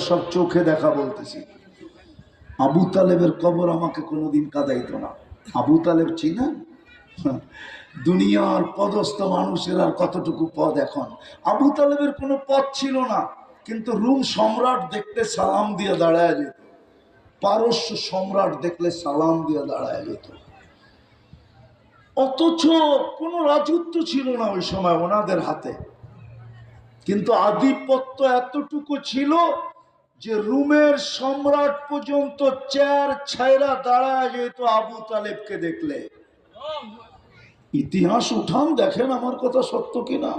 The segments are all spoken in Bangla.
সব চোখে দেখা বলতেছি। আবু তালেবের কবর আমাকে কোনোদিন কাঁদাইতো না। আবু তালেব চিনেন? দুনিয়ার পদস্থ মানুষের আর কতটুকু পদ এখন। আবু তালেবের কোনো পদ ছিল না, কিন্তু রুম সম্রাট দেখলে সালাম দিয়ে দাঁড়ায় যেত, পারস্য সম্রাট দেখলে সালাম দিয়ে দাঁড়ায় যেত। অথচ কোনো রাজত্ব ছিল না ওই সময় ওনাদের হাতে, কিন্তু আধিপত্য এতটুকু ছিল যে রুমের সম্রাট পর্যন্ত চেয়ার ছাইরা দাঁড়ায় যেত আবু তালেবকে দেখলে। ইতিহাস উঠান, দেখেন আমার কথা সত্য কিনা।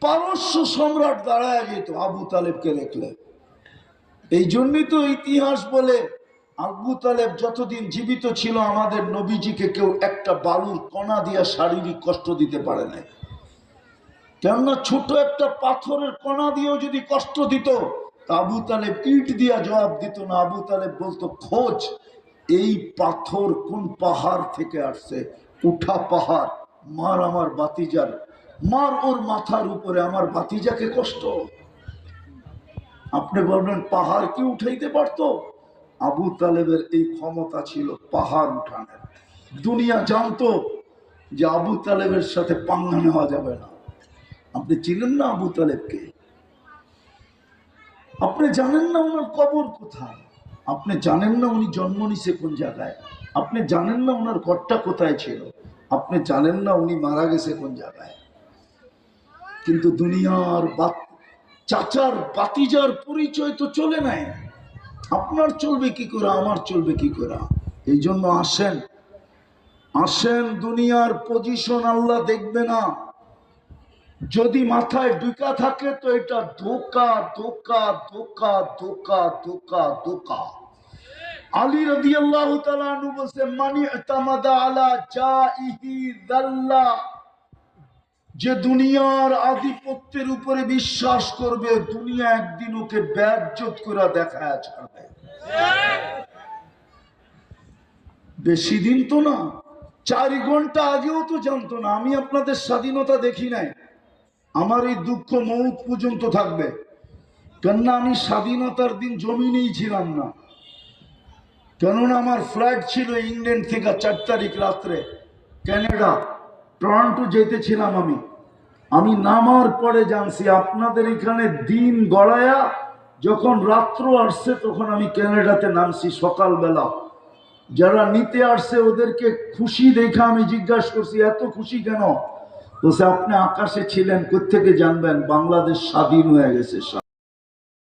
পারস্য সম্রাট দাঁড়ায় যেত আবু তালেবকে দেখলে। এই জন্যই তো ইতিহাস বলে আবু তালেব যতদিন জীবিত ছিল আমাদের নবীজিকে কেউ একটা বালুর কণা দিয়া শারীরিক কষ্ট দিতে পারে নাই। কেননা ছোট একটা পাথরের কণা দিয়েও যদি কষ্ট দিত, আবু তালেব ইট দিয়া জবাব দিত না। আবু তালেব বলতো, খোঁজ এই পাথর কোন পাহাড় থেকে আসছে, উঠা পাহাড়, মার আমার বাতিজার, মার ওর মাথার উপরে, আমার বাতিজাকে কষ্ট। আপনি বলবেন পাহাড় কি উঠাইতে পারতো? আবু তালেবের এই ক্ষমতা ছিল পাহাড় উঠানের। দুনিয়া জানতো যে আবু তালেবের সাথে পাঙ্গা নেওয়া যাবে না। আপনি চিনেন না আবু তালেবকে? আপনি জানেন না ওনার কবর কোথায়? আপনি জানেন না উনি জন্ম নিছে কোন জায়গায়? আপনি জানেন না ওনার ঘরটা কোথায় ছিল? আপনি জানেন না উনি মারা গেছে কোন জায়গায়? কিন্তু দুনিয়ার চাচার বাতিজার পরিচয় তো চলে নাই। আপনার চলবে কি করে, আমার চলবে কি করে? এই জন্য আসেন, আসেন, দুনিয়ার পজিশন আল্লাহ দেখবে না। যদি মাথায় ঢুকা থাকে তো এটা ধোকা, ধোকা, ধোকা, ধোকা, ধোকা, ধোকা। আলী রাদিয়াল্লাহু তাআলা আনহু বলেন, মানি ইতামাদা আলা জাইহি যাল্লা, যে দুনিয়ার আধিপত্যের উপরে বিশ্বাস করবে, দুনিয়া একদিন ওকে বেইজ্জত করে দেখায় ছাড়বে। বেশি দিন তো না, 4 ঘন্টা আগেও তো জানতো না। আমি আপনাদের স্বাধীনতা দেখি নাই, আমার এই দুঃখ মৌত পর্যন্ত থাকবে। কেননা আমি স্বাধীনতার দিন জমিনেই ছিলাম না। কেননা আমার ফ্লাইট ছিল ইংল্যান্ড থেকে 4 তারিখ রাত্রে ক্যানাডা, টরন্টো যেতেছিলাম। আমি নামার পরে জানছি আপনাদের এখানে দিন গড়ায়া যখন রাত্র আসছে তখন আমি ক্যানাডাতে নামছি সকালবেলা। যারা নিতে আসছে ওদেরকে খুশি দেখা আমি জিজ্ঞাসা করছি, এত খুশি কেন? বলছে, আপনি আকাশে ছিলেন, কোত্থেকে জানবেন? বাংলাদেশ স্বাধীন হয়ে গেছে।